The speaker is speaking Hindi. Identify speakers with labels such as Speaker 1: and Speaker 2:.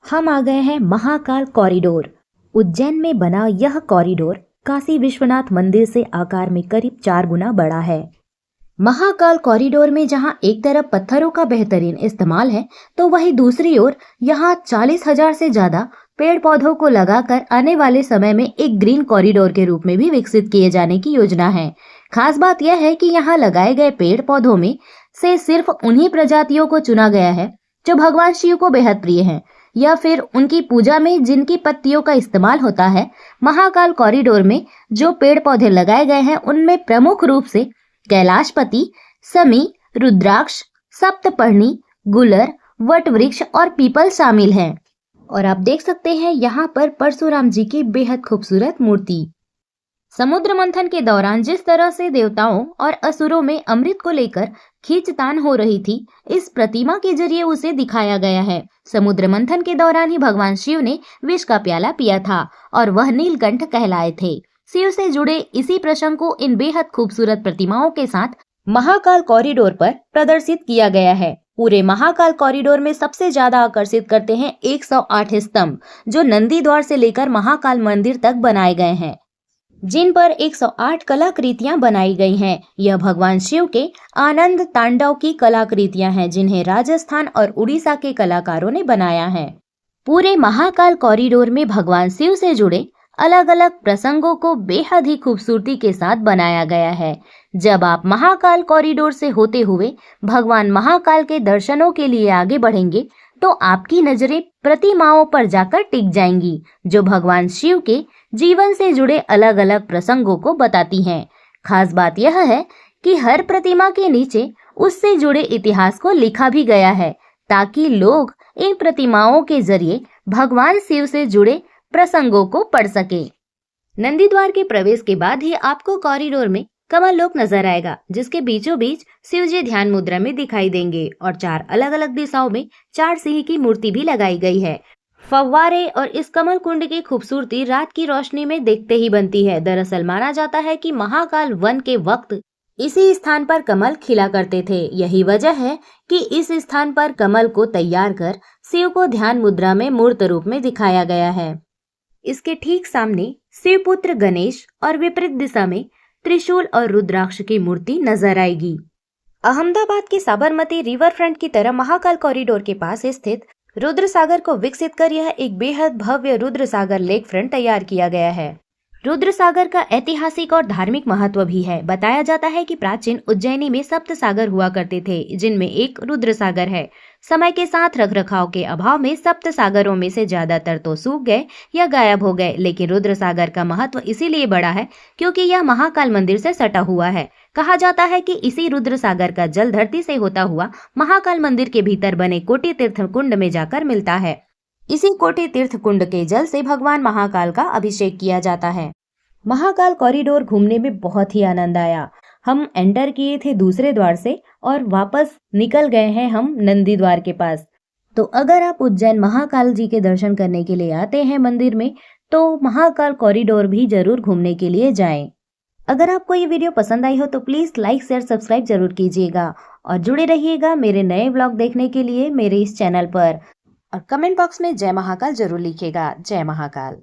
Speaker 1: हम आ गए हैं महाकाल कॉरिडोर। उज्जैन में बना यह कॉरिडोर काशी विश्वनाथ मंदिर से आकार में करीब 4 गुना बड़ा है। महाकाल कॉरिडोर में जहां एक तरफ पत्थरों का बेहतरीन इस्तेमाल है, तो वहीं दूसरी ओर यहां 40,000 से ज्यादा पेड़ पौधों को लगाकर आने वाले समय में एक ग्रीन कॉरिडोर के रूप में भी विकसित किए जाने की योजना है। खास बात यह है कि यहाँ लगाए गए पेड़ पौधों में से सिर्फ उन्हीं प्रजातियों को चुना गया है जो भगवान शिव को बेहद प्रिय हैं, या फिर उनकी पूजा में जिनकी पत्तियों का इस्तेमाल होता है। महाकाल कॉरिडोर में जो पेड़ पौधे लगाए गए हैं उनमें प्रमुख रूप से कैलाशपति, समी, रुद्राक्ष, सप्तपर्णी, गुलर, वट वृक्ष और पीपल शामिल हैं। और आप देख सकते हैं यहाँ पर परशुराम जी की बेहद खूबसूरत मूर्ति। समुद्र मंथन के दौरान जिस तरह से देवताओं और असुरों में अमृत को लेकर खींचतान हो रही थी, इस प्रतिमा के जरिए उसे दिखाया गया है। समुद्र मंथन के दौरान ही भगवान शिव ने विष का प्याला पिया था और वह नीलकंठ कहलाए थे। शिव से जुड़े इसी प्रसंग को इन बेहद खूबसूरत प्रतिमाओं के साथ महाकाल कॉरिडोर पर प्रदर्शित किया गया है। पूरे महाकाल कॉरिडोर में सबसे ज्यादा आकर्षित करते हैं 108 स्तंभ, जो नंदी द्वार से लेकर महाकाल मंदिर तक बनाए गए हैं, जिन पर 108 कलाकृतियां बनाई गई हैं। यह भगवान शिव के आनंद तांडव की कलाकृतियां हैं, जिन्हें राजस्थान और उड़ीसा के कलाकारों ने बनाया है। पूरे महाकाल कॉरिडोर में भगवान शिव से जुड़े अलग अलग प्रसंगों को बेहद ही खूबसूरती के साथ बनाया गया है। जब आप महाकाल कॉरिडोर से होते हुए भगवान महाकाल के दर्शनों के लिए आगे बढ़ेंगे, तो आपकी नजरें प्रतिमाओं पर जाकर टिक जाएंगी, जो भगवान शिव के जीवन से जुड़े अलग अलग प्रसंगों को बताती हैं। खास बात यह है कि हर प्रतिमा के नीचे उससे जुड़े इतिहास को लिखा भी गया है, ताकि लोग इन प्रतिमाओं के जरिए भगवान शिव से जुड़े प्रसंगों को पढ़ सके। नंदी द्वार के प्रवेश के बाद ही आपको कॉरिडोर में कमल लोक नजर आएगा, जिसके बीचों बीच शिव जी ध्यान मुद्रा में दिखाई देंगे और 4 अलग अलग दिशाओं में 4 सिंह की मूर्ति भी लगाई गई है। फव्वारे और इस कमल कुंड की खूबसूरती रात की रोशनी में देखते ही बनती है। दरअसल माना जाता है कि महाकाल वन के वक्त इसी स्थान पर कमल खिला करते थे। यही वजह है कि इस स्थान पर कमल को तैयार कर शिव को ध्यान मुद्रा में मूर्त रूप में दिखाया गया है। इसके ठीक सामने शिवपुत्र गणेश और विपरीत दिशा में त्रिशूल और रुद्राक्ष की मूर्ति नजर आएगी। अहमदाबाद के साबरमती रिवर फ्रंट की तरह महाकाल कॉरिडोर के पास स्थित रुद्र सागर को विकसित कर यह एक बेहद भव्य रुद्र सागर लेक फ्रंट तैयार किया गया है। रुद्र सागर का ऐतिहासिक और धार्मिक महत्व भी है। बताया जाता है कि प्राचीन उज्जैनी में 7 सागर हुआ करते थे, जिनमें एक रुद्र सागर है। समय के साथ रखरखाव के अभाव में 7 सागरों में से ज्यादातर तो सूख गए या गायब हो गए, लेकिन रुद्र सागर का महत्व इसीलिए बड़ा है क्योंकि यह महाकाल मंदिर से सटा हुआ है। कहा जाता है कि इसी रुद्र सागर का जल धरती से होता हुआ महाकाल मंदिर के भीतर बने कोटि तीर्थ कुंड में जाकर मिलता है। इसी कोटि तीर्थ कुंड के जल से भगवान महाकाल का अभिषेक किया जाता है। महाकाल कॉरिडोर घूमने में बहुत ही आनंद आया। हम एंटर किए थे दूसरे द्वार से और वापस निकल गए हैं हम नंदी द्वार के पास। तो अगर आप उज्जैन महाकाल जी के दर्शन करने के लिए आते हैं मंदिर में, तो महाकाल कॉरिडोर भी जरूर घूमने के लिए जाएं। अगर आपको ये वीडियो पसंद आई हो तो प्लीज लाइक, शेयर, सब्सक्राइब जरूर कीजिएगा और जुड़े रहिएगा मेरे नए व्लॉग देखने के लिए मेरे इस चैनल पर। और कमेंट बॉक्स में जय महाकाल जरूर लिखिएगा। जय महाकाल।